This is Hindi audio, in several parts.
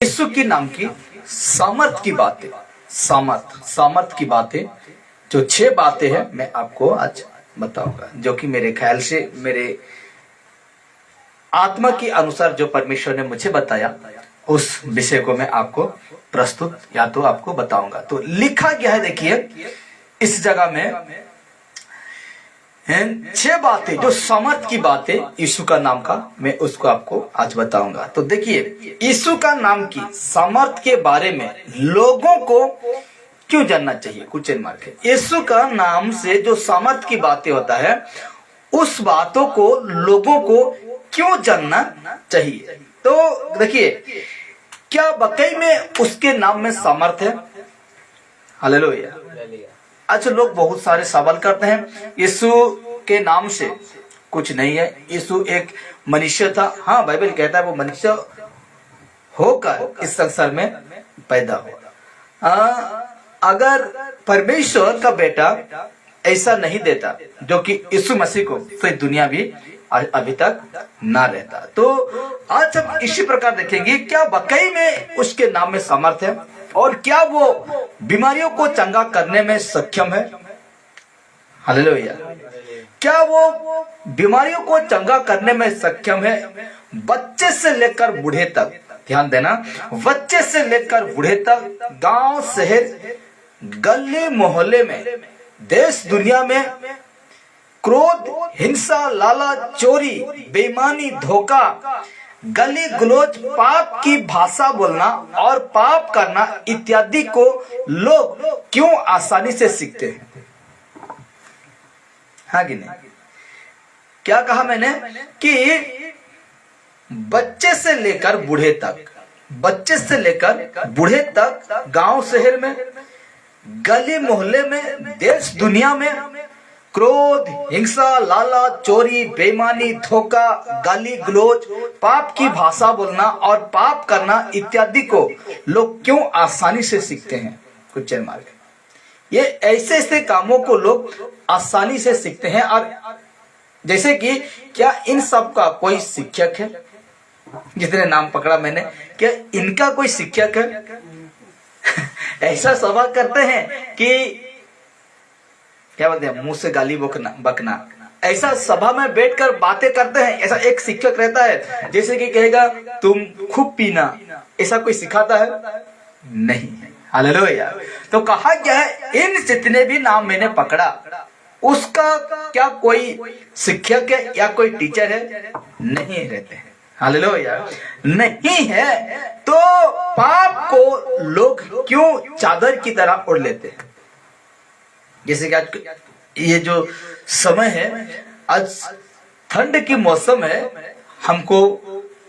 यीशु के नाम की सामर्थ की बातें, सामर्थ की बातें, जो 6 बातें हैं मैं आपको आज बताऊंगा, जो कि मेरे ख्याल से मेरे आत्मा के अनुसार जो परमेश्वर ने मुझे बताया उस विषय को मैं आपको प्रस्तुत या तो आपको बताऊंगा। तो लिखा गया है, देखिए इस जगह में 6 बातें जो समर्थ की बातें यीशु का नाम का, मैं उसको आपको आज बताऊंगा। तो देखिए यीशु का नाम की समर्थ के बारे में लोगों को क्यों जानना चाहिए, क्वेश्चन मार्क है। यीशु का नाम से जो समर्थ की बातें होता है उस बातों को लोगों को क्यों जानना चाहिए। तो देखिए, क्या वाकई में उसके नाम में समर्थ है? हालेलुया। अच्छा, लोग बहुत सारे सवाल करते हैं, यीशु के नाम से कुछ नहीं है, यीशु एक मनुष्य था। हाँ, बाइबल कहता है वो मनुष्य होकर इस संसार में पैदा हुआ। अगर परमेश्वर का बेटा ऐसा नहीं देता जो कि यीशु मसीह को, तो दुनिया भी अभी तक ना रहता। तो आज हम इसी प्रकार देखेंगे क्या वाकई में उसके नाम में सामर्थ है और क्या वो बीमारियों को चंगा करने में सक्षम है। हालेलुया। क्या वो बीमारियों को चंगा करने में सक्षम है? बच्चे से लेकर बूढ़े तक, ध्यान देना, बच्चे से लेकर बूढ़े तक, गांव शहर गली मोहल्ले में, देश दुनिया में क्रोध, हिंसा, लालच, चोरी, बेईमानी, धोखा, गली गलोच, पाप की भाषा बोलना और पाप करना इत्यादि को लोग क्यों आसानी से सीखते हैं? हाँ कि नहीं? क्या कहा मैंने कि बच्चे से लेकर बूढ़े तक, बच्चे से लेकर बूढ़े तक, गांव शहर में, गली मोहल्ले में, देश दुनिया में क्रोध, हिंसा, लालच, चोरी, बेईमानी, धोखा, गाली गलोच, पाप की भाषा बोलना और पाप करना इत्यादि को लोग क्यों आसानी से सीखते हैं? Question mark. ये ऐसे ऐसे कामों को लोग आसानी से सीखते हैं। और जैसे कि क्या इन सब का कोई शिक्षक है? जितने नाम पकड़ा मैंने, क्या इनका कोई शिक्षक है? ऐसा सवाल करते हैं कि क्या बोलते हैं, मुंह से गाली बकना। ऐसा सभा में बैठकर बातें करते हैं, ऐसा एक शिक्षक रहता है जैसे कि कहेगा तुम खूब पीना। ऐसा कोई सिखाता है? नहीं। हालेलुया। तो कहा क्या है, इन जितने भी नाम मैंने पकड़ा उसका क्या कोई शिक्षक है या कोई टीचर है? नहीं रहते हैं। हालेलुया, नहीं है। तो पाप को लोग क्यों चादर की तरह ओढ़ लेते हैं? जैसे कि आज ये जो समय है, आज ठंड की मौसम है, हमको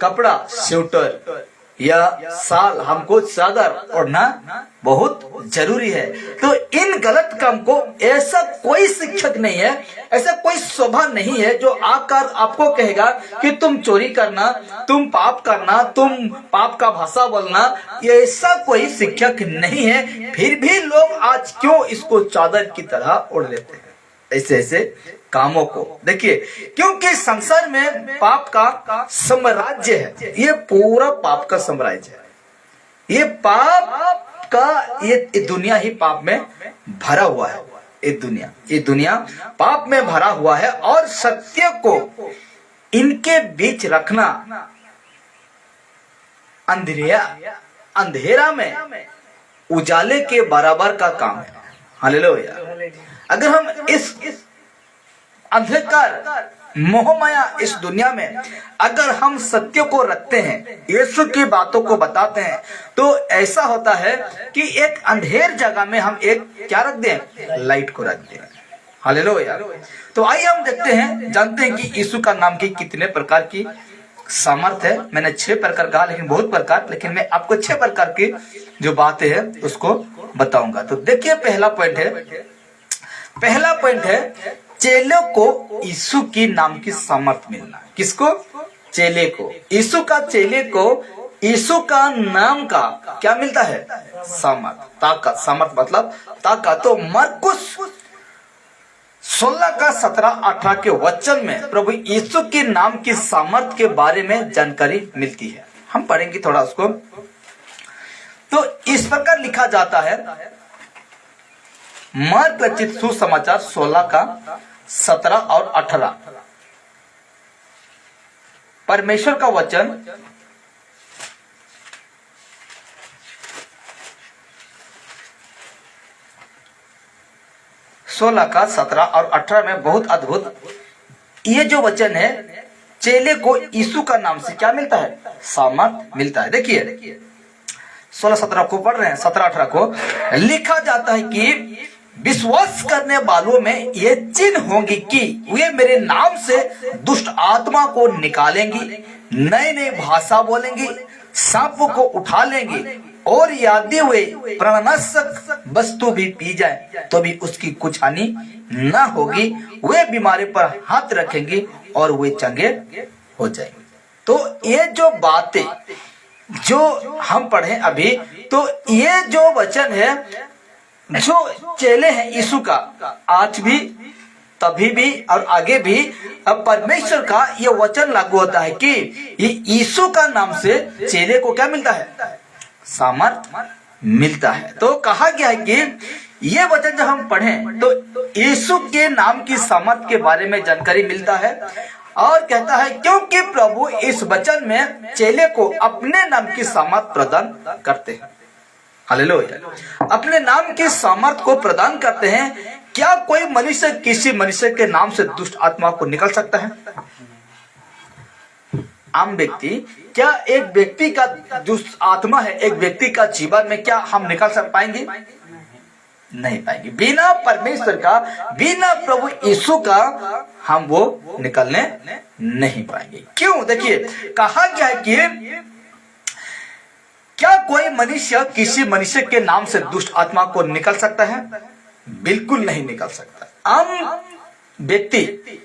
कपड़ा, स्वेटर या साल, हमको चादर ओढ़ना बहुत जरूरी है। तो इन गलत काम को ऐसा कोई शिक्षक नहीं है, ऐसा कोई सभा नहीं है जो आकर आपको कहेगा कि तुम चोरी करना, तुम पाप करना, तुम पाप का भाषा बोलना। ये ऐसा कोई शिक्षक नहीं है। फिर भी लोग आज क्यों इसको चादर की तरह ओढ़ लेते हैं, ऐसे ऐसे कामों को। देखिए, क्योंकि संसार में पाप का साम्राज्य है, ये पूरा पाप का साम्राज्य है। ये पाप का ये दुनिया ही पाप में भरा हुआ है। ये दुनिया पाप में भरा हुआ है और सत्य को इनके बीच रखना अंधेरा में उजाले के बराबर का काम है। हालेलुया। अगर हम इस अंधकार मोहमाया इस दुनिया में अगर हम सत्य को रखते हैं, यीशु की बातों को बताते हैं, तो ऐसा होता है कि एक अंधेर जगह में हम एक क्या रख दें? लाइट को रख दें। हालेलुया। तो आइए हम देखते हैं, जानते हैं कि यीशु का नाम की कितने प्रकार की सामर्थ है। मैंने 6 प्रकार कहा, लेकिन बहुत प्रकार, लेकिन मैं आपको 6 प्रकार की जो बातें हैं उसको बताऊंगा। तो देखिए, पहला पॉइंट है चेलों को यीशु की नाम की सामर्थ मिलना। किसको? चेले को। यीशु का चेले को यीशु का नाम का क्या मिलता है? सामर्थ, ताकत। सामर्थ मतलब ताकत। तो मरकुस 16 का 17-18 के वचन में प्रभु यीशु के नाम की सामर्थ के बारे में जानकारी मिलती है। हम पढ़ेंगे थोड़ा उसको। प्रकार लिखा जाता है, मार्क रचित सुसमाचार 16 का 17 और 18। परमेश्वर का वचन सोलह का 17 और 18 में बहुत अद्भुत ये जो वचन है, चेले को यीशु का नाम से क्या मिलता है? सामर्थ मिलता है। देखिए 16-17 को पढ़ रहे हैं, 17-18 को लिखा जाता है कि विश्वास करने वालों में ये चिन्ह होंगी कि वे मेरे नाम से दुष्ट आत्मा को निकालेंगी, नई नई भाषा बोलेंगी, सांप को उठा लेंगी, और यदि वे प्राणनाशक वस्तु भी पी जाए तो भी उसकी कुछ हानि न होगी। वे बीमारी पर हाथ रखेंगे और वे चंगे हो जाएंगे। तो ये जो बातें जो हम पढ़े अभी, तो ये जो वचन है, जो चेले हैं यीशु का, आज भी तभी भी और आगे भी अब परमेश्वर का ये वचन लागू होता है कि यीशु का नाम से चेले को क्या मिलता है? सामर्थ मिलता है। तो कहा गया है कि ये वचन जब हम पढ़ें तो यीशु के नाम की सामर्थ के बारे में जानकारी मिलता है, और कहता है क्योंकि प्रभु इस वचन में चेले को अपने नाम की सामर्थ प्रदान करते हैं। हालेलुया। अपने नाम की सामर्थ को प्रदान करते हैं। क्या कोई मनुष्य किसी मनुष्य के नाम से दुष्ट आत्मा को निकल सकता है? आम व्यक्ति, क्या एक व्यक्ति का दुष्ट आत्मा है एक व्यक्ति का जीवन में, क्या हम निकाल सक पाएंगे? नहीं पाएंगे। बिना परमेश्वर का, बिना प्रभु यीशु का हम वो निकलने नहीं पाएंगे। क्यों? देखिए कहा गया है कि क्या कोई मनुष्य किसी मनुष्य के नाम से दुष्ट आत्मा को निकल सकता है? बिल्कुल नहीं निकल सकता। आम व्यक्ति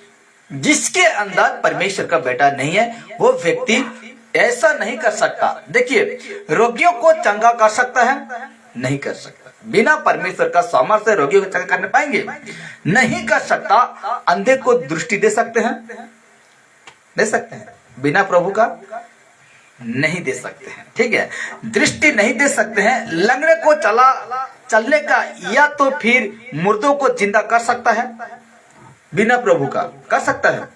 जिसके अंदर परमेश्वर का बेटा नहीं है, वो व्यक्ति ऐसा नहीं कर सकता। देखिए रोगियों को चंगा कर सकता है? नहीं कर सकता। बिना परमेश्वर का सामर्थ्य से रोगियों को चंगा करने पाएंगे? नहीं कर सकता। अंधे को दृष्टि दे सकते हैं? दे सकते हैं। बिना प्रभु का नहीं दे सकते हैं। ठीक है, दृष्टि नहीं दे सकते हैं। लंगड़े को चलने का या तो फिर मुर्दों को जिंदा कर सकता है? बिना प्रभु का कर सकता है?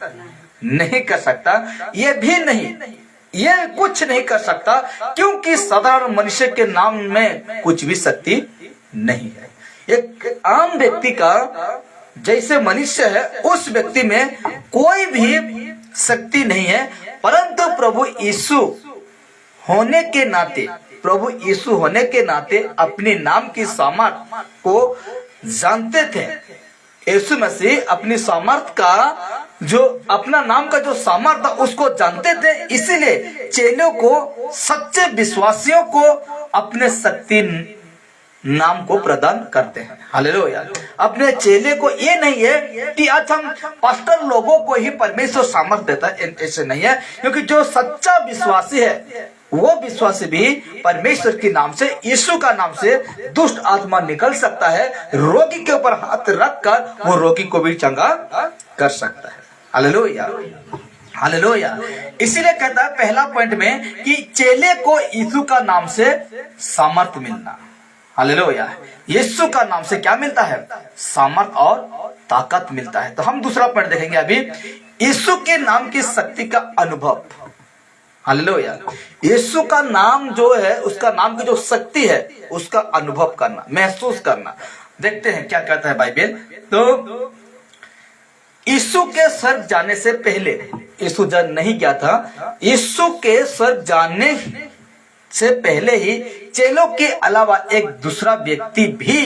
नहीं कर सकता। ये भी नहीं, ये कुछ नहीं कर सकता, क्योंकि साधारण मनुष्य के नाम में कुछ भी शक्ति नहीं है। एक आम व्यक्ति का जैसे मनुष्य है, उस व्यक्ति में कोई भी शक्ति नहीं है, परंतु प्रभु यीशु होने के नाते, प्रभु यीशु होने के नाते अपने नाम की सामर्थ को जानते थे। यीशु मसीह अपनी सामर्थ का जो अपना नाम का जो सामर्थ था उसको जानते थे, इसीलिए चेलों को, सच्चे विश्वासियों को अपने शक्ति नाम को प्रदान करते हैं। हालेलुया। अपने चेले को ये नहीं है कि आज हम पास्टर लोगों को ही परमेश्वर सामर्थ देता है, ऐसे नहीं है। क्योंकि जो सच्चा विश्वासी है, वो विश्वासी भी परमेश्वर के नाम से, यीशु का नाम से दुष्ट आत्मा निकल सकता है। रोगी के ऊपर हाथ रखकर वो रोगी को भी चंगा कर सकता है। Hallelujah, hallelujah. इसीलिए कहता है पहला पॉइंट में कि चेले को यीशु का नाम से सामर्थ मिलना। हालेलुया। यीशु का नाम से क्या मिलता है? सामर्थ और ताकत मिलता है। तो हम दूसरा पॉइंट देखेंगे अभी, यीशु के नाम की शक्ति का अनुभव। हालेलुया। यीशु का नाम जो है, उसका नाम की जो शक्ति है, उसका अनुभव करना, महसूस करना। देखते हैं क्या कहता है बाइबल। तो यीशु के स्वर्ग जाने से पहले, यीशु जब नहीं गया था, यीशु के स्वर्ग जाने से पहले ही चेलों के अलावा एक दूसरा व्यक्ति भी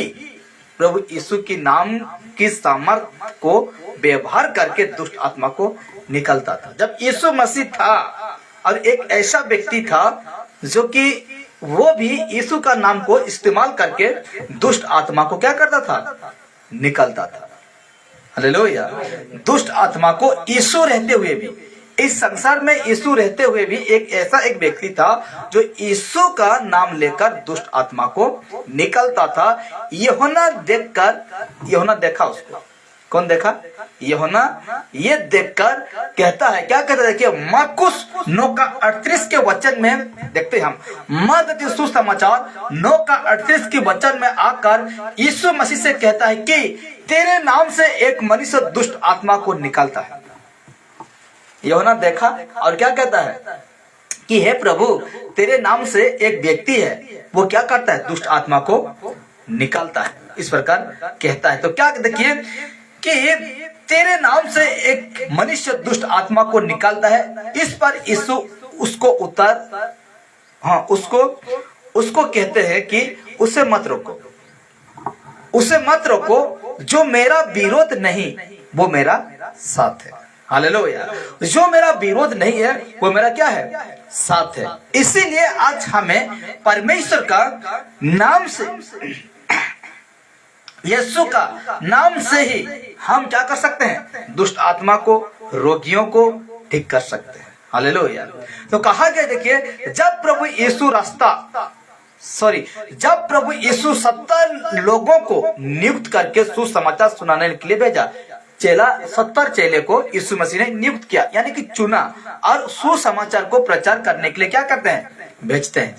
प्रभु यीशु के नाम की सामर्थ को व्यवहार करके दुष्ट आत्मा को निकलता था। जब यीशु मसीह था और एक ऐसा व्यक्ति था जो कि वो भी यीशु का नाम को इस्तेमाल करके दुष्ट आत्मा को क्या करता था? निकलता था। हालेलुया। दुष्ट आत्मा को यीशु रहते हुए भी, इस संसार में यीशु रहते हुए भी एक ऐसा एक व्यक्ति था जो यीशु का नाम लेकर दुष्ट आत्मा को निकलता था। यूहन्ना देखा उसको। कौन देखा? यूहन्ना ये देखकर कहता है, क्या कहता है? देखिए मार्कुस 9:38 के वचन में देखते हैं हम। मत्ती सुसमाचार 9:38 के वचन में आकर यीशु मसीह से कहता है कि तेरे नाम से एक मनुष्य दुष्ट आत्मा को निकालता है। यूहन्ना देखा और क्या कहता है कि हे प्रभु, तेरे नाम से एक व्यक्ति है, वो क्या करता है? दुष्ट आत्मा को निकालता है। इस प्रकार कहता है। तो क्या देखिए कि तेरे नाम से एक मनुष्य दुष्ट आत्मा को निकालता है। इस पर यीशु उसको उसको कहते हैं कि उसे मत रोको, उसे मत रोको, जो मेरा विरोध नहीं वो मेरा साथ है। हालेलुया। जो मेरा विरोध नहीं है वो मेरा क्या है? साथ है। इसीलिए आज हमें परमेश्वर का नाम से, यीशु का नाम से ही हम क्या कर सकते हैं? दुष्ट आत्मा को, रोगियों को ठीक कर सकते हैं। हालेलुया। तो कहा गया, देखिए जब प्रभु यीशु 70 लोगों को नियुक्त करके सुसमाचार सुनाने के लिए भेजा। 70 चेले को यीशु मसीह ने नियुक्त किया, यानी कि चुना, और सुसमाचार को प्रचार करने के लिए क्या करते हैं? भेजते हैं।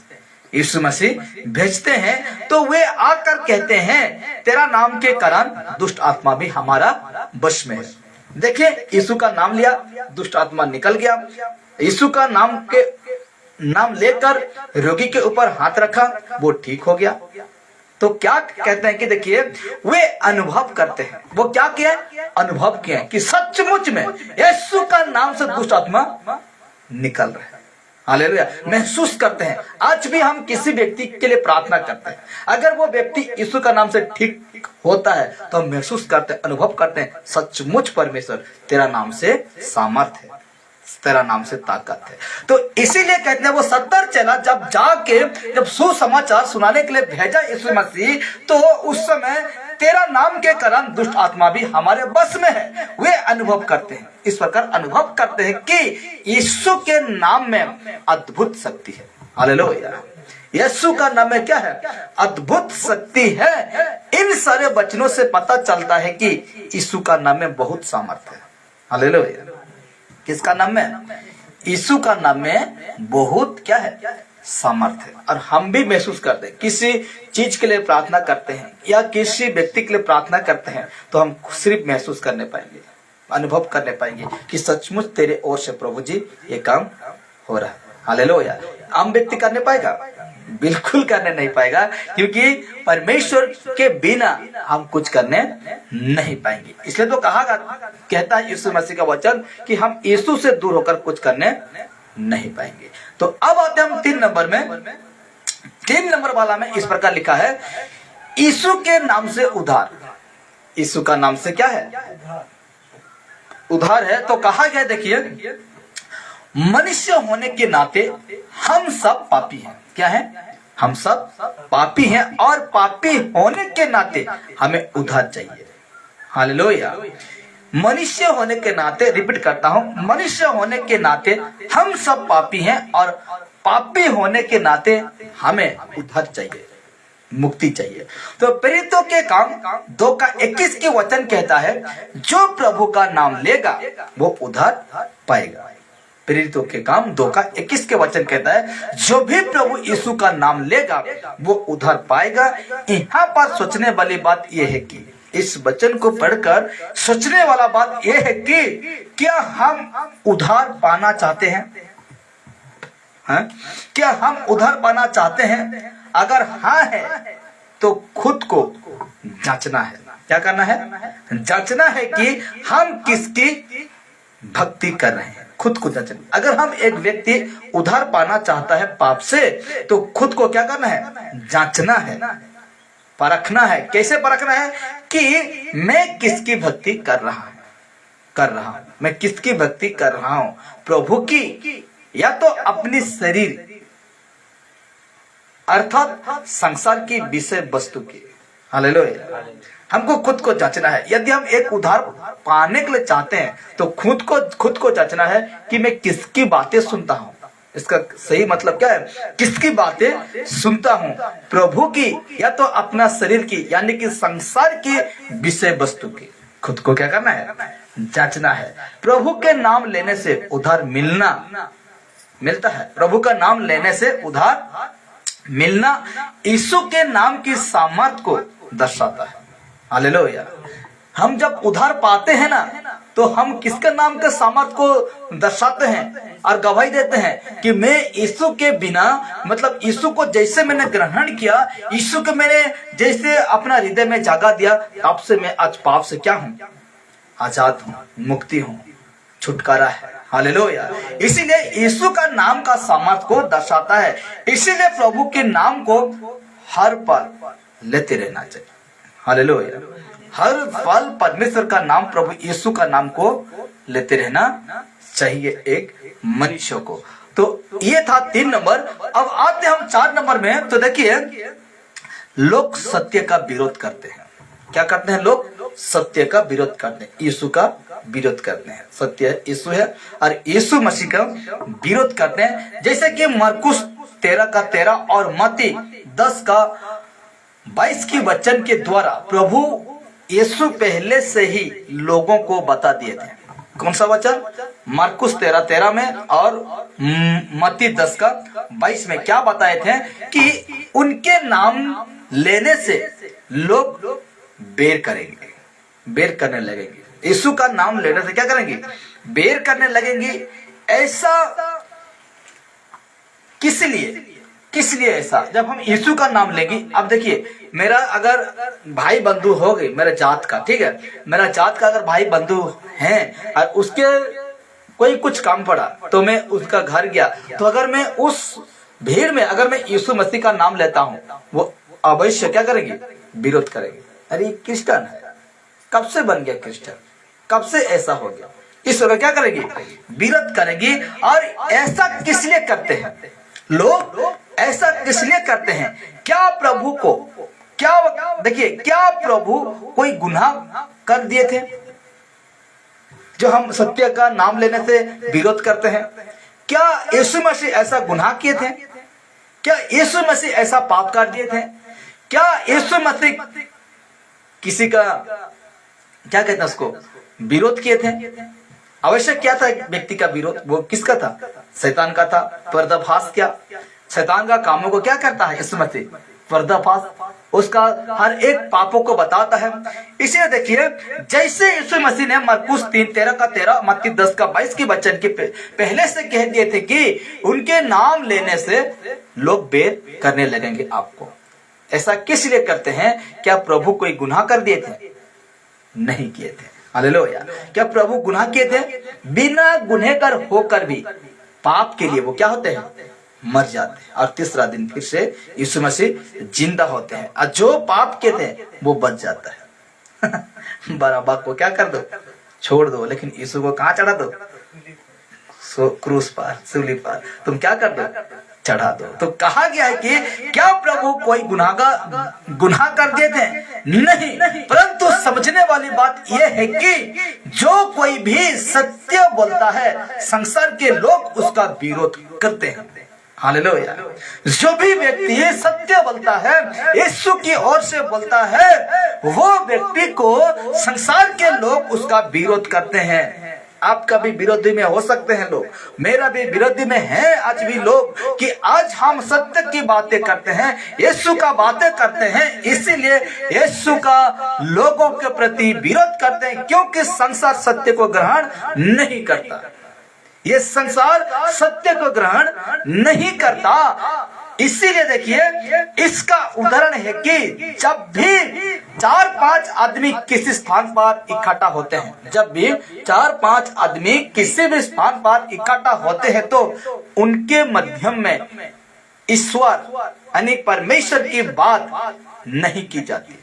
यीशु मसीह भेजते हैं तो वे आकर कहते हैं तेरा नाम के कारण दुष्ट आत्मा भी हमारा वश में है। देखिए यीशु का नाम लिया, दुष्ट आत्मा निकल गया। यीशु का नाम लेकर रोगी के ऊपर हाथ रखा, वो ठीक हो गया। तो क्या कहते हैं कि देखिए वे अनुभव करते हैं। वो क्या किया? अनुभव किया कि सचमुच में यीशु का नाम से दुष्ट आत्मा निकल रहा है। हालेलुया। महसूस करते हैं। आज भी हम किसी व्यक्ति के लिए प्रार्थना करते हैं, अगर वो व्यक्ति यीशु का नाम से ठीक होता है तो हम महसूस करते हैं, अनुभव करते हैं, सचमुच परमेश्वर तेरा नाम से सामर्थ्य है, तेरा नाम से ताकत है। तो इसीलिए कहते हैं वो 70 चेला जब सुसमाचार सुनाने के लिए भेजा यीशु मसीह, तो उस समय तेरा नाम के कारण दुष्ट आत्मा भी हमारे बस में है। वे अनुभव करते हैं, इस प्रकार अनुभव करते हैं कि यीशु के नाम में अद्भुत शक्ति है। हालेलुया। यीशु का नाम में क्या है? अद्भुत शक्ति है। इन सारे वचनों से पता चलता है कि यीशु का नाम में बहुत सामर्थ्य है। हालेलुया। किसका नाम में? यीशु का नाम में बहुत क्या है? सामर्थ्य है। और हम भी महसूस करते हैं, किसी चीज के लिए प्रार्थना करते हैं या किसी व्यक्ति के लिए प्रार्थना करते हैं, तो हम सिर्फ महसूस करने पाएंगे, अनुभव करने पाएंगे कि सचमुच तेरे ओर से प्रभु जी ये काम हो रहा है। हालेलुया। आम व्यक्ति करने पाएगा? बिल्कुल करने नहीं पाएगा, क्योंकि परमेश्वर के बिना हम कुछ करने नहीं पाएंगे। इसलिए तो कहता है यीशु मसीह का वचन कि हम यीशु से दूर होकर कुछ करने नहीं पाएंगे। तो अब आते हम 3 नंबर में। 3 नंबर वाला में इस प्रकार लिखा है, यीशु के नाम से उद्धार। यीशु का नाम से क्या है? उद्धार है। तो कहा गया, देखिए मनुष्य होने के नाते हम सब पापी हैं। क्या है? हम सब पापी हैं, और पापी होने के नाते हमें उद्धार चाहिए। हालेलुया। मनुष्य होने के नाते, रिपीट करता हूं, मनुष्य होने के नाते हम सब पापी हैं, और पापी होने के नाते हमें उद्धार चाहिए, मुक्ति चाहिए। तो प्रेरितों के काम 2:21 के वचन कहता है, जो प्रभु का नाम लेगा वो उद्धार पाएगा। प्रेरितों के काम 2:21 के वचन कहता है, जो भी प्रभु यीशु का नाम लेगा वो उद्धार पाएगा। यहाँ पर सोचने वाली बात यह है कि इस वचन को पढ़कर सोचने वाला बात यह है कि क्या हम उद्धार पाना चाहते हैं? क्या हम उद्धार पाना चाहते हैं? अगर हाँ है तो खुद को जांचना है। क्या करना है? जांचना है कि हम किसकी भक्ति कर रहे हैं। खुद को जांचना। अगर हम एक व्यक्ति उद्धार पाना चाहता है पाप से, तो खुद को क्या करना है? जांचना है, परखना है। कैसे परखना है? कि मैं किसकी भक्ति कर रहा हूं, मैं किसकी भक्ति कर रहा हूं, प्रभु की या तो अपनी शरीर अर्थात संसार की विषय वस्तु की। हालेलुया। हमको खुद को जांचना है। यदि हम एक उद्धार पाने के लिए चाहते हैं तो खुद को जांचना है कि मैं किसकी बातें सुनता हूं। इसका सही मतलब क्या है? किसकी बातें सुनता हूं, प्रभु की या तो अपना शरीर की, यानी कि संसार की विषय वस्तु की। खुद को क्या करना है, जांचना है। प्रभु के नाम लेने से उधार मिलता है। प्रभु का नाम लेने से उधार मिलना यीशु के नाम की सामर्थ को दर्शाता है। हालेलुया। हम जब उधार पाते हैं ना, तो हम किसके नाम के सामर्थ को दर्शाते हैं और गवाही देते हैं कि मैं यीशु के बिना, मतलब यीशु को जैसे मैंने ग्रहण किया, यीशु को मैंने जैसे अपना हृदय में जगा दिया, तब से मैं आज पाप से क्या हूँ, आजाद हूँ, मुक्ति हूँ, छुटकारा है। हालेलुया। इसीलिए यीशु का नाम का सामर्थ को दर्शाता है। इसीलिए प्रभु के नाम को हर पल लेते रहना चाहिए। हालेलुया। हर पल परमेश्वर का नाम, प्रभु यीशु का नाम को लेते रहना चाहिए एक मनुष्य को। तो ये था 3 नंबर। अब आते हम 4 नंबर में। तो देखिए, लोग सत्य का विरोध करते हैं। क्या करते हैं? लोग सत्य का विरोध करते हैं, यीशु का विरोध करते हैं। सत्य यीशु है और यीशु मसीह का विरोध करते हैं। जैसे कि मरकुस 13 का 13 और मत्ती 10 का 22 की वचन के द्वारा प्रभु यीशु पहले से ही लोगों को बता दिए थे। कौन सा वचन? मरकुस 13:13 में और मत्ती 10 का 22 में क्या बताए थे कि उनके नाम लेने से लोग बेर करेंगे, बेर करने लगेंगे। यीशु का नाम लेने से क्या करेंगे? बेर करने लगेंगे। ऐसा किस लिए ऐसा? जब हम यीशु का नाम लेंगे। अब देखिए, मेरा अगर भाई बंधु हो गए मेरे जात का, ठीक है, मेरा जात का अगर भाई बंधु हैं और उसके कोई कुछ काम पड़ा तो मैं उसका घर गया, तो अगर मैं उस भीड़ में अगर मैं यीशु मसीह का नाम लेता हूँ, वो अवश्य क्या करेंगे? विरोध करेंगे। अरे क्रिश्चियन है, कब से बन गया क्रिश्चियन, कब से ऐसा हो गया? इस वक्त क्या करेंगे? विरोध करेंगे। और ऐसा किस लिए करते हैं लोग? ऐसा किस लिए करते हैं? क्या प्रभु को, क्या देखिए, क्या प्रभु कोई गुनाह कर दिए थे जो हम सत्य का नाम लेने से विरोध करते हैं? क्या यीशु मसीह ऐसा गुनाह किए थे? क्या यीशु मसीह ऐसा पाप कर दिए थे? क्या यीशु मसीह किसी का, क्या कहते हैं उसको, विरोध किए थे? अवश्य क्या था व्यक्ति का विरोध? वो किसका था? शैतान का था। पर्दाफाश क्या? शैतान का कामों को क्या करता है यीशु मसीह? पर्दाफाश, उसका हर एक पापों को बताता है। इसलिए देखिए, जैसे यीशु मसीह ने मरकुस 3:13 का 13, मत्ती 10 का 22 की वचन के पहले से कह दिए थे कि उनके नाम लेने से लोग बेर करने लगेंगे आपको। ऐसा किस लिए करते हैं? क्या प्रभु कोई गुनाह कर दिए थे? नहीं किए थे। हालेलुया। क्या प्रभु गुनाह किए थे? बिना गुनहगार होकर भी पाप के लिए वो क्या होते हैं? मर जाते हैं। और तीसरा दिन फिर से यीशु मसीह जिंदा होते हैं और जो पाप के थे वो बच जाता है। बराबर को क्या कर दो? छोड़ दो, लेकिन यीशु को कहाँ चढ़ा दो? क्रूस पर, सूली पर तुम क्या कर दो? चढ़ा दो। तो कहा गया है कि क्या प्रभु कोई गुनाह कर दिए थे? नहीं, परंतु समझने वाली बात यह है कि जो कोई भी सत्य बोलता है, संसार के लोग उसका विरोध करते हैं। हालेलुया। जो भी व्यक्ति सत्य बोलता है, यीशु की ओर से बोलता है, वो व्यक्ति को संसार के लोग उसका विरोध करते हैं। आपका भी विरोधी में हो सकते हैं लोग, मेरा भी विरोधी में है आज भी लोग, कि आज हम सत्य की बातें करते हैं, यीशु का बातें करते हैं, इसीलिए यीशु का लोगों के प्रति विरोध करते हैं, क्योंकि संसार सत्य को ग्रहण नहीं करता। ये संसार सत्य को ग्रहण नहीं करता। इसीलिए देखिए, इसका उदाहरण है कि जब भी 4-5 आदमी किसी स्थान पर इकट्ठा होते हैं, जब भी 4-5 आदमी किसी भी स्थान पर इकट्ठा होते हैं, तो उनके मध्यम में ईश्वर यानी परमेश्वर की बात नहीं की जाती।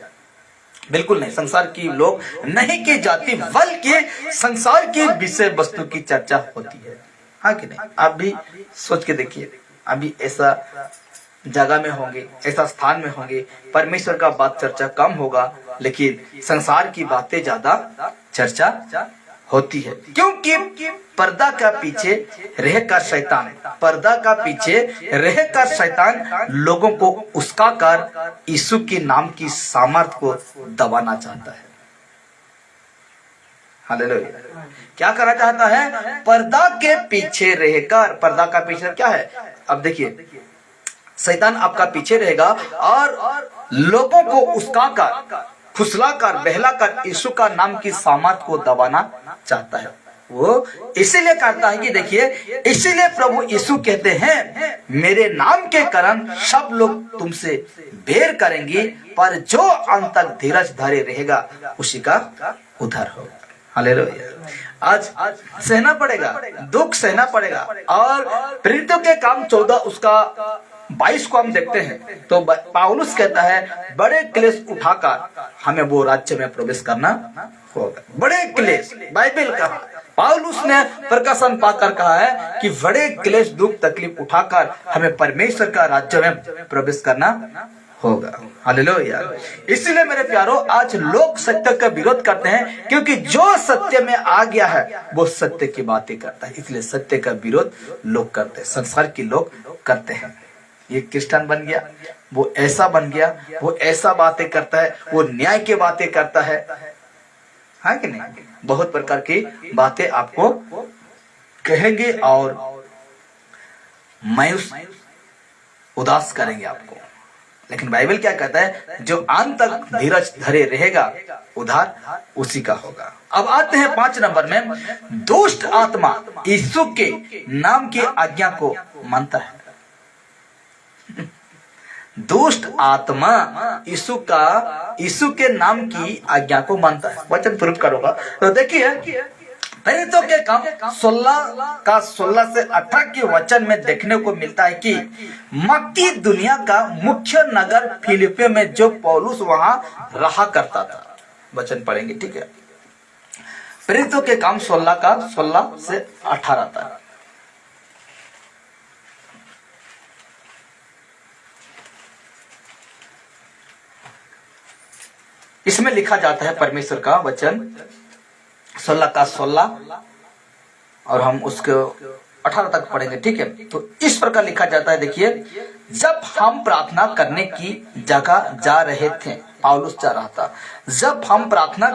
बिल्कुल नहीं, संसार की लोग नहीं की जाती, बल्कि संसार की विषय वस्तु की चर्चा होती है। हाँ कि नहीं? आप भी सोच के देखिए, अभी ऐसा जगह में होंगे, ऐसा स्थान में होंगे, परमेश्वर का बात चर्चा कम होगा, लेकिन संसार की बातें ज्यादा चर्चा होती है। क्योंकि पर्दा का पीछे रहकर शैतान, पर्दा का पीछे रहकर शैतान लोगों को उसका कर यीशु के नाम की सामर्थ को दबाना चाहता है। हालेलुया। क्या करना चाहता है? पर्दा के पीछे रहकर। पर्दा का पीछे क्या है? अब देखिए, शैतान आपका पीछे रहेगा और लोगों को उसका फुसलाकर बहलाकर यीशु का नाम की सामर्थ को दबाना चाहता है। वो इसीलिए करता है कि देखिए, इसीलिए प्रभु यीशु कहते हैं, मेरे नाम के कारण सब लोग तुमसे बैर करेंगे, पर जो अंत तक धीरज धरे रहेगा उसी का उद्धार होगा। हालेलुया। आज सहना पड़ेगा, दुख सहना पड़ेगा। और प्रेरितों के काम 14 उसका 22 को हम देखते हैं तो पौलुस कहता है, बड़े क्लेश उठाकर हमें वो राज्य में प्रवेश करना होगा। बड़े क्लेश, बाइबल का पौलुस ने प्रकाशन पाकर कहा है कि बड़े क्लेश दुख तकलीफ उठाकर हमें परमेश्वर का राज्य में प्रवेश करना होगा। हालेलुया। इसलिए मेरे प्यारो, आज लोग सत्य का विरोध करते हैं, क्योंकि जो सत्य में आ गया है वो सत्य की बातें करता है। इसलिए सत्य का विरोध लोग करते हैं, संसार के लोग करते हैं। ये क्रिश्चियन बन गया, वो ऐसा बन गया, वो ऐसा बातें करता है, वो न्याय की बातें करता है कि नहीं? बहुत प्रकार की बातें आपको कहेंगे और मायूस उदास करेंगे आपको। लेकिन बाइबल क्या कहता है? जो अंत तक धीरज धरे रहेगा उद्धार उसी का होगा। अब आते हैं 5 नंबर में, दुष्ट आत्मा यीशु के नाम की आज्ञा को मानता है। दुष्ट आत्मा यीशु के नाम की आज्ञा को मानता है। वचन प्रूफ करूंगा तो देखिए, प्रेरितों के काम 16 से 18 के वचन में देखने को मिलता है कि मक्की दुनिया का मुख्य नगर फिलिप्पी में जो पौलुस वहां रहा करता था। वचन पढ़ेंगे, ठीक है? प्रेरितों के काम 16 से 18 तक। इसमें लिखा जाता है परमेश्वर का वचन 16 और हम उसके 18 तक पढ़ेंगे, ठीक है? तो इस प्रकार लिखा जाता है, देखिए, जब हम प्रार्थना करने की जगह जा रहे थे, पौलुस जा रहा था, जब हम प्रार्थना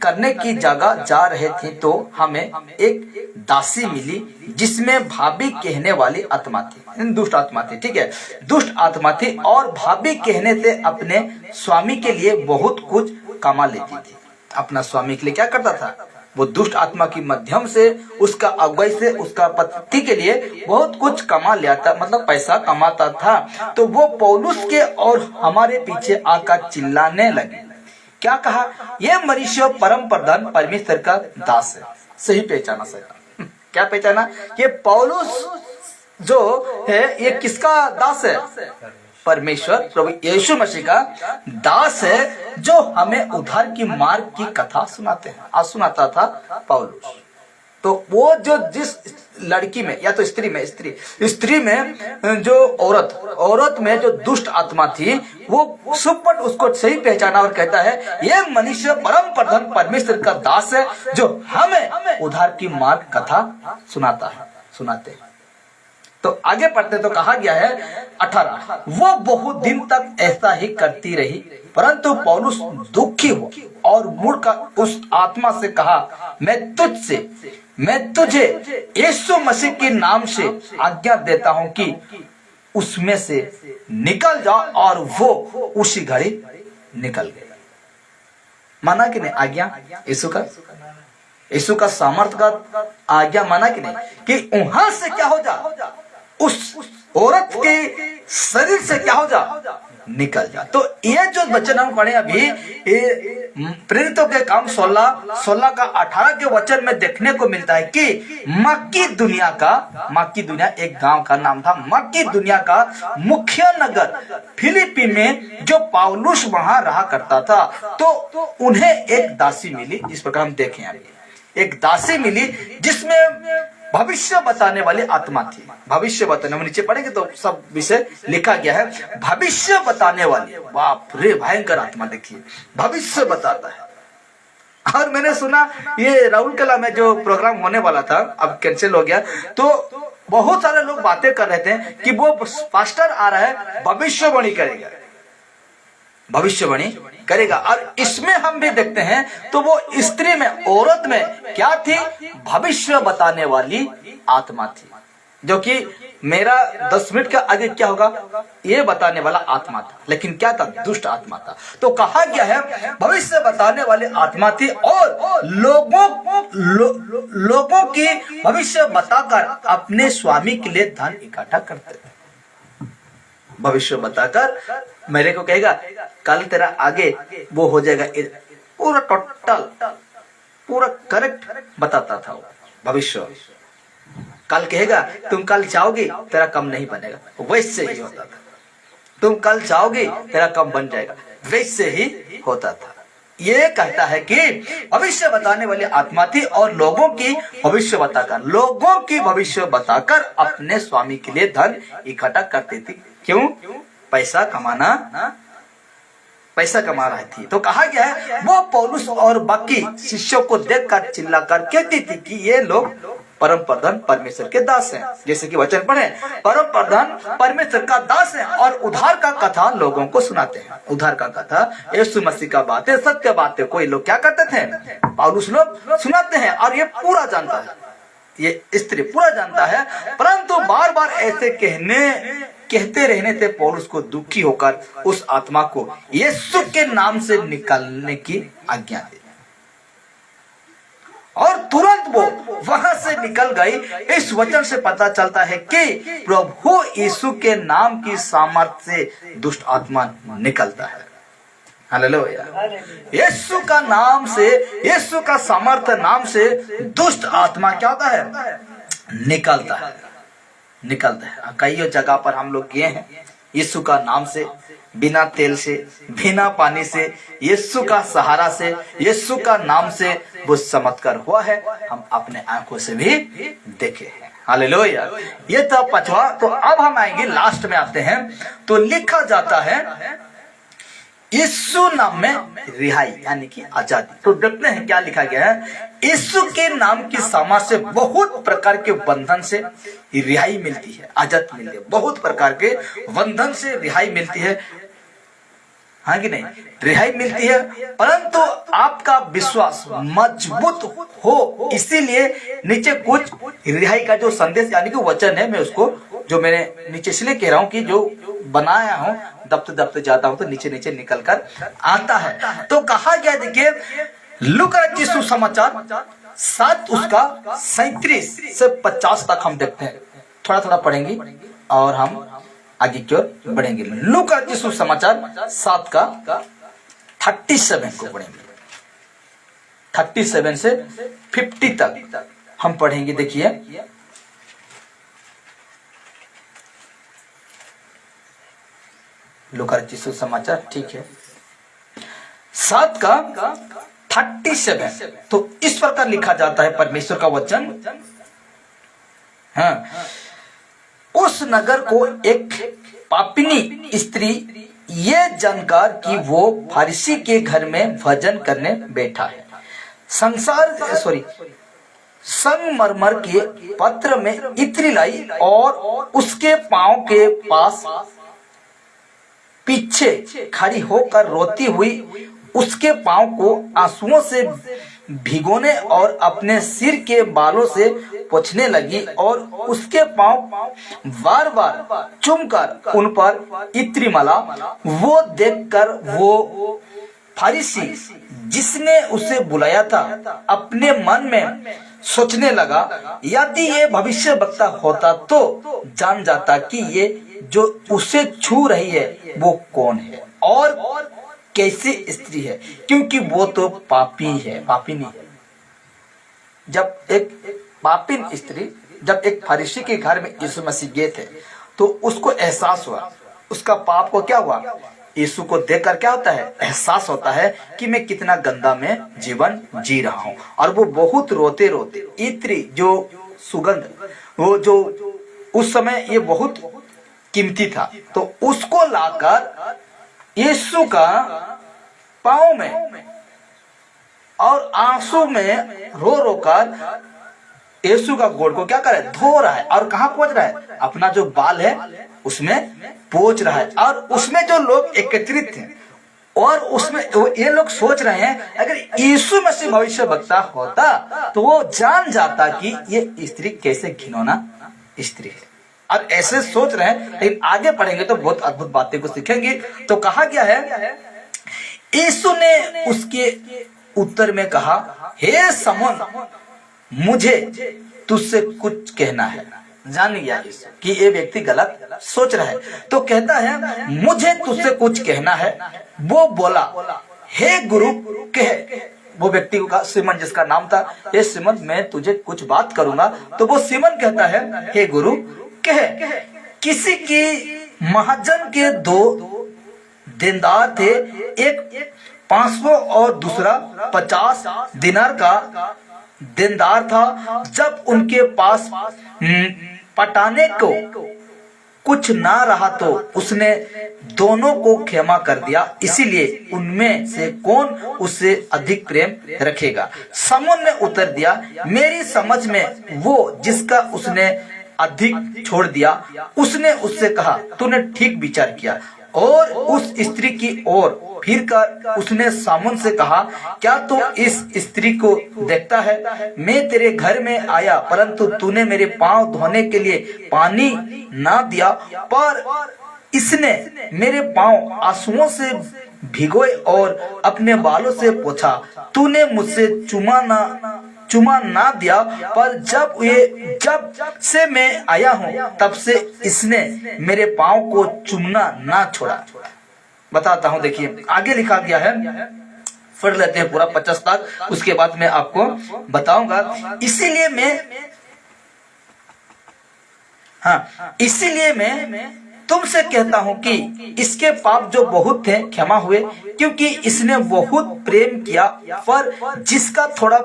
करने की जगह जा रहे थे तो हमें एक दासी मिली जिसमें भाभी कहने वाली आत्मा थी, दुष्ट आत्मा थी, ठीक है? दुष्ट आत्मा थी और भाभी कहने से अपने स्वामी के लिए बहुत कुछ कमा लेती थी। अपना स्वामी के लिए क्या करता था? वो दुष्ट आत्मा की माध्यम से, उसका अगुवाई से, उसका पति के लिए बहुत कुछ कमा लिया, मतलब पैसा कमाता था। तो वो पौलुस के और हमारे पीछे आकर चिल्लाने लगे। क्या कहा? ये मनुष्य परम प्रधान परमेश्वर का दास है। सही पहचाना सही। क्या पहचाना? ये पौलुस जो है ये किसका दास है? परमेश्वर प्रभु यीशु मसीह का दास है, जो हमें उद्धार की मार्ग की कथा सुनाता था पौलुस। तो वो जो जिस लड़की में या तो स्त्री में जो औरत में जो दुष्ट आत्मा थी, वो सुपट उसको सही पहचाना और कहता है, ये मनुष्य परम प्रधान परमेश्वर का दास है, जो हमें उद्धार की मार्ग कथा सुनाते हैं। तो आगे पढ़ते तो कहा गया है 18, वो बहुत दिन तक ऐसा ही करती रही, परंतु पौलुस दुखी हो और मुड़कर उस आत्मा से कहा, मैं तुझे यीशु मसीह के नाम से आज्ञा देता हूं कि उसमें से निकल जा, और वो उसी घड़ी निकल गया। माना कि नहीं आज्ञा? यीशु का सामर्थ का आज्ञा माना कि नहीं? कि वहां से क्या हो जा, उस औरत के शरीर से क्या हो जा, निकल जा। तो ये जो वचन हम पढ़े अभी, प्रेरितों के काम 16 का 18 के वचन में देखने को मिलता है कि मक्की दुनिया एक गांव का नाम था। मक्की दुनिया का मुख्य नगर फिलिप्पी में जो पौलुस वहां रहा करता था, तो उन्हें एक दासी मिली। इस प्रकार हम देखें, एक दासी मिली जिसमें भविष्य बताने वाली आत्मा थी। भविष्य बताने, हम नीचे पढ़ेंगे तो सब विषय लिखा गया है। भविष्य बताने वाली, बाप रे भयंकर आत्मा। देखिए, भविष्य बताता है। और मैंने सुना ये राउरकेला में जो प्रोग्राम होने वाला था, अब कैंसिल हो गया, तो बहुत सारे लोग बातें कर रहे थे कि वो पास्टर आ रहा है, भविष्यवाणी करेगा। भविष्यवाणी करेगा। और इसमें हम भी देखते हैं तो वो स्त्री में, औरत में क्या थी? भविष्य बताने वाली आत्मा थी, जो कि मेरा 10 मिनट का आगे क्या होगा ये बताने वाला आत्मा था। लेकिन क्या था? दुष्ट आत्मा था। तो कहा गया है भविष्य बताने वाली आत्मा थी और लोगों की भविष्य बताकर अपने स्वामी के लिए धन इकट्ठा करते थे। भविष्य बताकर मेरे को कहेगा कल तेरा आगे वो हो जाएगा, पूरा टोटल पूरा करेक्ट बताता था वो भविष्य। कल कहेगा तुम कल चाहोगे तेरा कम नहीं बनेगा, वैसे ही होता था। तुम कल चाहोगे तेरा कम बन जाएगा, वैसे ही होता था। ये कहता है कि भविष्य बताने वाली आत्मा थी और लोगों की भविष्य बताकर अपने स्वामी के लिए धन इकट्ठा करती थी। क्यों? पैसा कमा रही थी। तो कहा गया है वो पौलुस और बाकी शिष्यों को देखकर चिल्लाकर कहती थी कि ये लोग परम प्रधान परमेश्वर के दास हैं। जैसे कि वचन पढ़े, परम प्रधान परमेश्वर का दास है और उद्धार का कथा लोगों को सुनाते हैं। उद्धार का कथा, यीशु मसीह का बातें, सत्य बातें कोई लोग क्या करते थे? पौलुस लोग सुनाते हैं। और ये पूरा जानता है, ये स्त्री पूरा जानता है, परंतु बार बार ऐसे कहते रहने से पौलुस को दुखी होकर उस आत्मा को यीशु के नाम से निकालने की आज्ञा दी और तुरंत वो वहां से निकल गई। इस वचन से पता चलता है कि प्रभु यीशु के नाम की सामर्थ्य से दुष्ट आत्मा निकलता है। हालेलुया। यीशु का नाम से, यीशु का सामर्थ्य नाम से दुष्ट आत्मा क्या होता है? निकलता है। कई जगह पर हम लोग गए हैं, यीशु का नाम से, बिना तेल से, बिना पानी से, यीशु का सहारा से, यीशु का नाम से वो चमत्कार हुआ है। हम अपने आंखों से भी देखे हैं। हालेलुया। ये था 5वां। तो अब हम आएंगे, लास्ट में आते हैं। तो लिखा जाता है यीशु नाम में रिहाई, यानी कि आजादी। तो देखते हैं क्या लिखा गया है। यीशु के नाम की सामर्थ्य से बहुत प्रकार के बंधन से रिहाई मिलती है, आजादी मिलती है। बहुत प्रकार के बंधन से रिहाई मिलती है, हाँ कि नहीं? रिहाई मिलती है, परंतु आपका विश्वास मजबूत हो। इसीलिए नीचे कुछ रिहाई का जो संदेश यानी कि वचन है, मैं उसको जो मैंने नीचे इसलिए कह रहा हूँ कि जो बनाया हूँ, दबते जाता हूँ तो नीचे निकल कर आता है। तो कहा गया, देखिए लूका रचित सुसमाचार 7 उसका 37 से 50 तक हम देखते हैं। थोड़ा पढ़ेंगे और हम आगे की ओर बढ़ेंगे। लूका रचित सुसमाचार 7 का 37 को पढ़ेंगे। 37 से 50 तक हम पढ़ेंगे। देखिए लूका रचित सुसमाचार, ठीक है, 7 का 37। तो इस प्रकार लिखा जाता है परमेश्वर का वचन। हाँ, उस नगर को एक पापिनी स्त्री ये जानकर कि वो फरीसी के घर में भजन करने बैठा है, संगमरमर के पत्र में इत्र लाई और उसके पांव के पास पीछे खड़ी होकर रोती हुई उसके पांव को आंसुओं से भिगोने और अपने सिर के बालों से पोंछने लगी और उसके पांव बार चूमकर उन पर इत्र मला। वो देखकर वो फरीसी जिसने उसे बुलाया था अपने मन में सोचने लगा, यदि ये भविष्यवक्ता होता तो जान जाता कि ये जो उसे छू रही है वो कौन है और कैसी स्त्री है, क्योंकि वो तो पापिनी है। जब एक पापिन स्त्री जब एक फरीसी के घर में यीशु मसीह गए थे तो उसको एहसास हुआ, उसका पाप को क्या हुआ, यीशु को देखकर क्या होता है, एहसास होता है कि मैं कितना गंदा में जीवन जी रहा हूँ। और वो बहुत रोते इत्री जो सुगंध, वो जो उस समय ये बहुत कीमती था, तो उसको लाकर यीशु का पांव में और आंसू में रो कर यीशु का गोड़ को क्या करे, धो रहा है। और कहाँ पोंछ रहा है, अपना जो बाल है उसमें पोंछ रहा है। और उसमें जो लोग एकत्रित थे और उसमें ये लोग सोच रहे हैं अगर यीशु मसीह भविष्य वक्ता होता तो वो जान जाता कि ये स्त्री कैसे घिनौना स्त्री है। अब ऐसे सोच रहे हैं, लेकिन आगे पढ़ेंगे तो बहुत अद्भुत बातें को सीखेंगे। तो कहा गया है, यीशु ने उसके उत्तर में कहा, हे समौन, मुझे तुझसे कुछ कहना है। जान गया यीशु कि ये व्यक्ति गलत सोच रहा है, तो कहता है मुझे तुझसे कुछ कहना है। वो बोला, हे गुरु कह। वो व्यक्ति का सिमन जिसका नाम था, ये सिमन मैं तुझे कुछ बात करूंगा। तो वो सिमन कहता है, हे गुरु कह। किसी की महाजन के 2 देनदार थे, एक 500 और दूसरा 50 दिनार का देनदार था। जब उनके पास पटाने को कुछ ना रहा तो उसने दोनों को क्षमा कर दिया, इसीलिए उनमें से कौन उससे अधिक प्रेम रखेगा। समौन ने उत्तर दिया, मेरी समझ में वो जिसका उसने अधिक छोड़ दिया। उसने उससे कहा, तूने ठीक विचार किया। और उस स्त्री की ओर फिर कर उसने समौन से कहा, क्या तू इस स्त्री को देखता है? मैं तेरे घर में आया, परंतु तूने मेरे पांव धोने के लिए पानी ना दिया, पर इसने मेरे पांव आंसुओं से भिगोए और अपने बालों से पोंछा। तूने मुझसे चुमा ना दिया, पर जब से मैं आया हूँ तब से इसने मेरे पांव को चूमना ना छोड़ा। बताता हूँ, देखिए आगे लिखा गया है, पढ़ लेते हैं पूरा 50 तक, उसके बाद मैं आपको बताऊंगा। इसीलिए मैं तुमसे कहता हूँ कि इसके पाप जो बहुत थे क्षमा हुए, क्योंकि इसने बहुत प्रेम किया। पर जिसका थोड़ा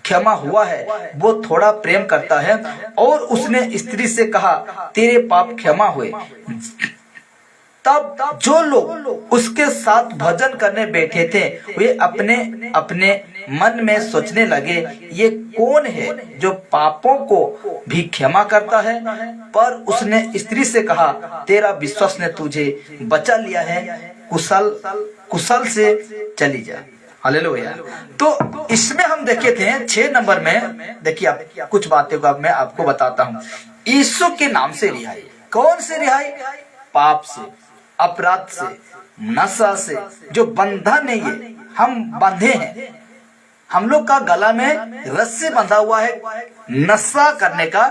क्षमा हुआ है वो थोड़ा प्रेम करता है। और उसने स्त्री से कहा, तेरे पाप क्षमा हुए। तब जो लोग उसके साथ भोजन करने बैठे थे वे अपने अपने मन में सोचने लगे, ये कौन है जो पापों को भी क्षमा करता है? पर उसने स्त्री से कहा, तेरा विश्वास ने तुझे बचा लिया है, कुशल से चली जा। हालेलुया। तो इसमें हम देखे थे 6 नंबर में, देखिए आप कुछ बातें को मैं आपको बताता हूँ। यीशु के नाम से रिहाई। कौन से रिहाई? पाप से, अपराध से, नशा से, जो बंधन है ये हम बंधे हैं। हम लोग का गला में रस्सी बंधा हुआ है, नशा करने का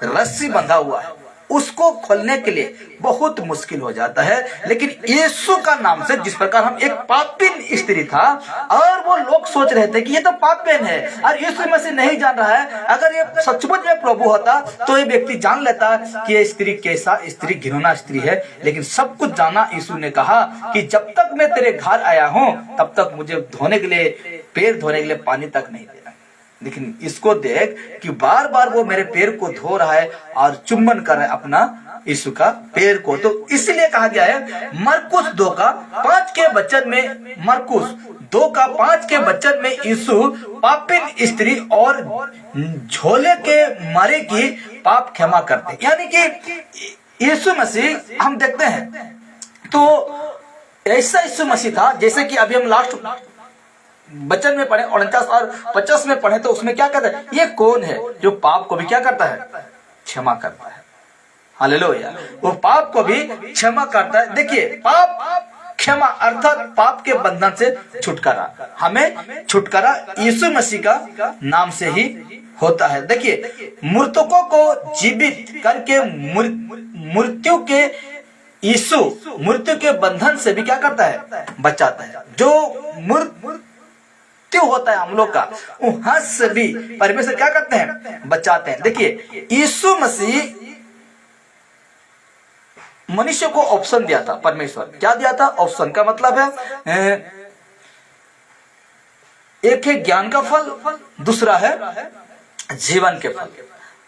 रस्सी बंधा हुआ है, उसको खोलने के लिए बहुत मुश्किल हो जाता है। लेकिन यीशु का नाम से, जिस प्रकार हम एक पापीन स्त्री था और वो लोग सोच रहे थे कि ये तो पापीन है और यीशु मसीह नहीं जान रहा है, अगर ये सचमुच में प्रभु होता तो ये व्यक्ति जान लेता कि ये स्त्री कैसा स्त्री घिनौना स्त्री है। लेकिन सब कुछ जाना, यीशु ने कहा कि जब तक मैं तेरे घर आया हूँ तब तक मुझे धोने के लिए, पैर धोने के लिए पानी तक नहीं देना। लेकिन इसको देख कि बार बार वो मेरे पैर को धो रहा है और चुम्बन कर रहा है अपना यीशु का पैर को। तो इसलिए कहा गया है मरकुस 2:5 के वचन में, मरकुस 2:5 के वचन में यीशु पापिन स्त्री और झोले के मारे की पाप क्षमा करते। यानी कि यीशु मसीह हम देखते हैं तो ऐसा यीशु मसीह था, जैसे कि अभी हम लास्ट वचन में पढ़े 49 और 50 में पढ़े तो उसमें क्या कहता है, ये कौन है जो पाप को भी क्या करता है? क्षमा करता है। हालेलुया। वो पाप को भी क्षमा करता है। देखिए पाप क्षमा अर्थात पाप के बंधन से छुटकारा, हमें छुटकारा यीशु मसीह का नाम से ही होता है। देखिए मृतकों को जीवित करके मृत्यु के यीशु मृत्यु के बंधन से भी क्या करता है? बचाता है। जो मृत्यु होता है हम लोग का, वहां से भी परमेश्वर क्या करते हैं? बचाते हैं। देखिए यीशु मसीह मनुष्य को ऑप्शन दिया था। परमेश्वर क्या दिया था? ऑप्शन का मतलब है एक है ज्ञान का फल, दूसरा है जीवन के फल।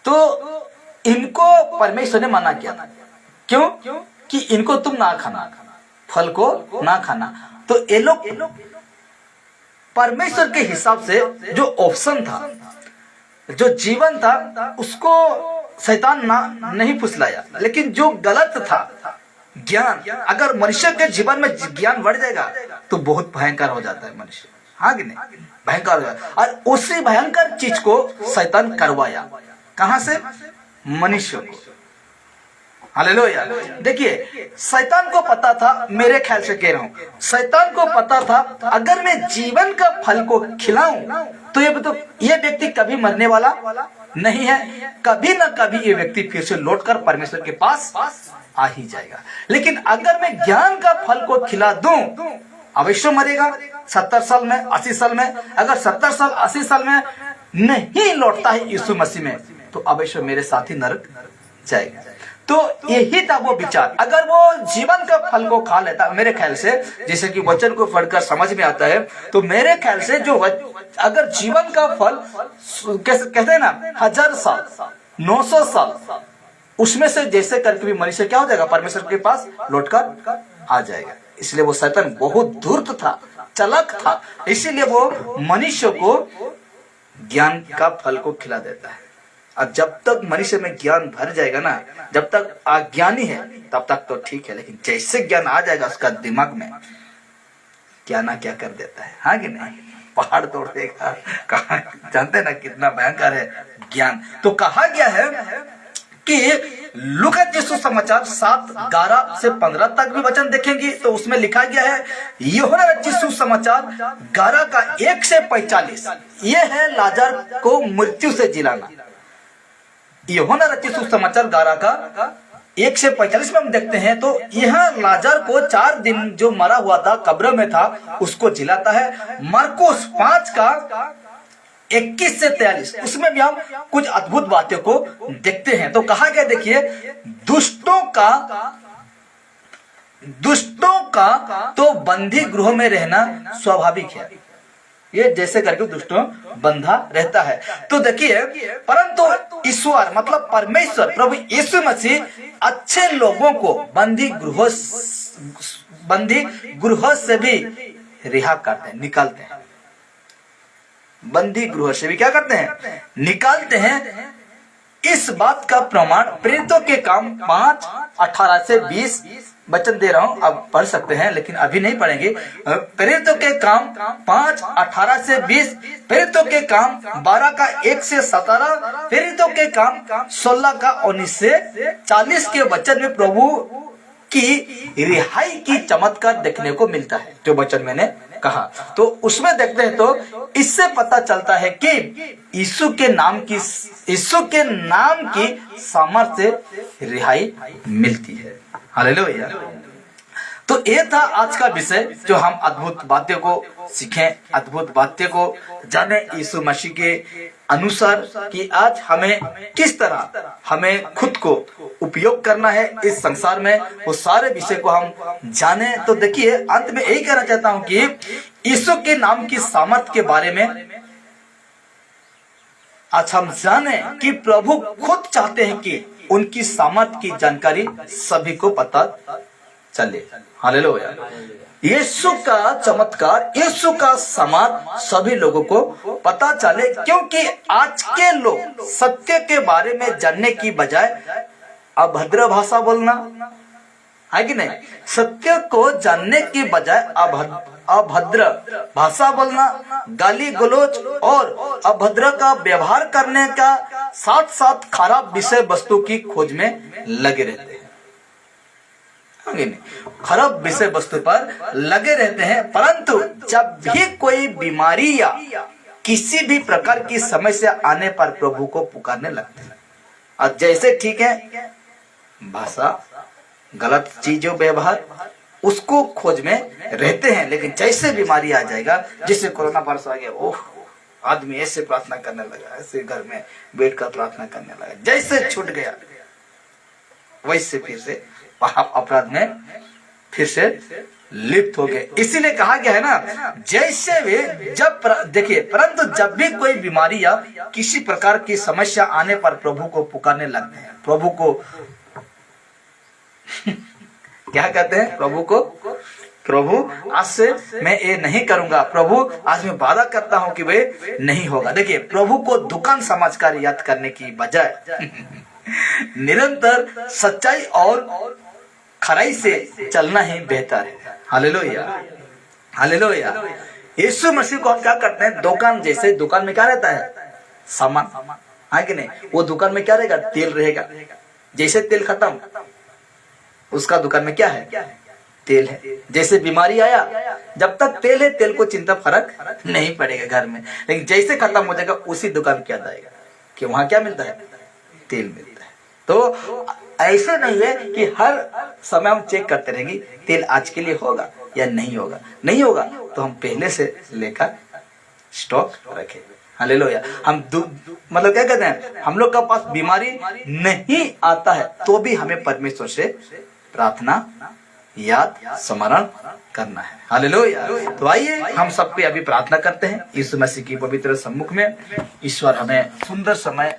तो इनको परमेश्वर ने मना किया था। क्यों? कि इनको तुम ना खाना, फल को ना खाना। तो ये लोग परमेश्वर के हिसाब से जो ऑप्शन था, जो जीवन था, उसको शैतान नहीं फुसलाया। लेकिन जो गलत था ज्ञान, अगर मनुष्य के जीवन में ज्ञान बढ़ जाएगा तो बहुत भयंकर हो जाता है मनुष्य, हाँ कि नहीं, भयंकर हो जाता है। और उसी भयंकर चीज को शैतान करवाया, कहां से, मनुष्य को। हालेलुया। देखिए शैतान को पता था, मेरे ख्याल से कह रहा हूं, शैतान को पता था अगर मैं जीवन का फल को खिलाऊं तो ये व्यक्ति कभी मरने वाला नहीं है, कभी ना कभी ये व्यक्ति फिर से लौटकर परमेश्वर के पास आ ही जाएगा। लेकिन अगर मैं ज्ञान का फल को खिला दूं, अवश्य मरेगा 70 साल में, 80 साल में। अगर 70 साल 80 साल में नहीं लौटता है यीशु मसीह में तो अवश्य मेरे साथी नरक जाएगा। तो यही था वो विचार। अगर वो जीवन का फल को खा लेता, मेरे ख्याल से जैसे कि वचन को पढ़कर समझ में आता है, तो मेरे ख्याल से जो अगर जीवन का फल कहते हैं ना 1000 साल 900 साल, उसमें से जैसे करके भी मनुष्य क्या हो जाएगा, परमेश्वर के पास लौटकर आ जाएगा। इसलिए वो शैतान बहुत धूर्त था, चालाक था, इसीलिए वो मनुष्य को ज्ञान का फल को खिला देता है। और जब तक मनुष्य में ज्ञान भर जाएगा ना, जब तक अज्ञानी है तब तक तो ठीक है, लेकिन जैसे ज्ञान आ जाएगा उसका दिमाग में, क्या ना क्या कर देता है, हाँ कि नहीं, पहाड़ तोड़ देगा। कहा जानते ना कितना भयंकर है ज्ञान। तो कहा गया है कि लूका सुसमाचार 7:11 से 15 तक भी वचन देखेंगे तो उसमें लिखा गया है, यूहन्ना सुसमाचार 11 का 1 से 45, ये है लाजर को मृत्यु से जिलाना। यूहन्ना सुसमाचार 11 का 1 से 45 में हम देखते हैं तो यह लाजर को 4 दिन जो मरा हुआ था, कब्र में था, उसको जिलाता है। मरकुस 5 का 21 से 43, उसमें भी हम कुछ अद्भुत बातों को देखते हैं। तो कहा गया, देखिए, दुष्टों का तो बंदी गृह में रहना स्वाभाविक है, ये जैसे करके दुष्टों बंधा रहता है। तो देखिए, परंतु ईश्वर मतलब परमेश्वर प्रभु यीशु मसीह अच्छे लोगों को बंदी गृह से भी रिहा करते हैं, निकालते हैं। बंदी गृह से भी क्या करते हैं, निकालते हैं। इस बात का प्रमाण प्रेरितों के काम 5:18 से 20 वचन दे रहा हूं, आप पढ़ सकते हैं लेकिन अभी नहीं पढ़ेंगे। प्रेरितों के काम 5:18 से 20, प्रेरितों के काम 12 का 1 से 17, प्रेरितों के काम 16 का 19 से 40 के वचन में प्रभु की रिहाई की चमत्कार देखने को मिलता है, जो वचन मैंने कहा। तो उसमें देखते हैं तो इससे पता चलता है कि यीशु के नाम की सामर्थ्य से रिहाई मिलती है। हालेलुया। तो ये था आज का विषय, जो हम अद्भुत बातें को सीखें, अद्भुत बातें को जाने यीशु मसीह के अनुसार कि आज हमें किस तरह हमें खुद को उपयोग करना है इस संसार में, वो सारे विषय को हम जाने। तो देखिए, अंत में यही कहना चाहता हूं कि यीशु के नाम की सामर्थ के बारे में आज हम जाने कि प्रभु खुद चाहते हैं कि उनकी सामर्थ की जानकारी सभी को पता चले। हालेलुया। यीशु का चमत्कार, यीशु का सामर्थ सभी लोगों को पता चले, क्योंकि आज के लोग सत्य के बारे में जानने की बजाय अभद्र भाषा बोलना, है कि नहीं, सत्य को जानने की बजाय अभद्र भाषा बोलना, गाली गलौज और अभद्र का व्यवहार करने का साथ साथ खराब विषय वस्तु की खोज में लगे रहते हैं, खराब विषय वस्तु पर लगे रहते हैं। परंतु जब भी कोई बीमारी या किसी भी प्रकार की समस्या आने पर प्रभु को पुकारने लगते हैं। और जैसे ठीक है भाषा, गलत चीजों व्यवहार, उसको खोज में रहते हैं, लेकिन जैसे बीमारी आ जाएगा, जैसे कोरोना वायरस आ गया, ओह आदमी ऐसे प्रार्थना करने लगा, ऐसे घर में बैठकर प्रार्थना करने लगा, जैसे छूट गया वैसे फिर से अपराध में फिर से लिप्त हो गए। इसीलिए कहा गया है ना, जैसे वे देखिए, परंतु जब भी कोई बीमारी या किसी प्रकार की समस्या आने पर प्रभु को पुकारने लगते हैं, प्रभु को क्या कहते हैं, प्रभु को, प्रभु आज से मैं ये नहीं करूंगा, प्रभु आज मैं वादा करता हूं कि वे नहीं होगा। देखिए, प्रभु को दुकान समझकर याद करने की बजाय निरंतर सच्चाई और खराई से चलना ही बेहतर है। Hallelujah, hallelujah. यीशु मसीह को हम क्या करते हैं, दुकान जैसे, दुकान में क्या रहता है, सामान, है कि नहीं। वो दुकान में क्या रहेगा, तेल रहेगा। जैसे तेल खत्म, उसका दुकान में क्या है, तेल है। जैसे बीमारी आया, जब तक तेल है तेल को चिंता फर्क नहीं पड़ेगा घर में, लेकिन जैसे खत्म हो जाएगा उसी दुकान क्या आएगा कि वहां क्या मिलता है, तेल मिलता है। तो ऐसे नहीं है कि हर समय हम चेक करते रहेंगे तेल आज के लिए होगा या नहीं होगा। नहीं होगा तो हम पहले से लेकर स्टॉक रखें। हालेलुया। हम मतलब क्या कहते हैं, हम लोग का पास बीमारी नहीं आता है तो भी हमें परमेश्वर से प्रार्थना, याद, स्मरण करना है। हालेलुया। तो आइए हम सबके अभी प्रार्थना करते हैं यीशु मसीह की पवित्र सम्मुख में। ईश्वर हमें सुंदर समय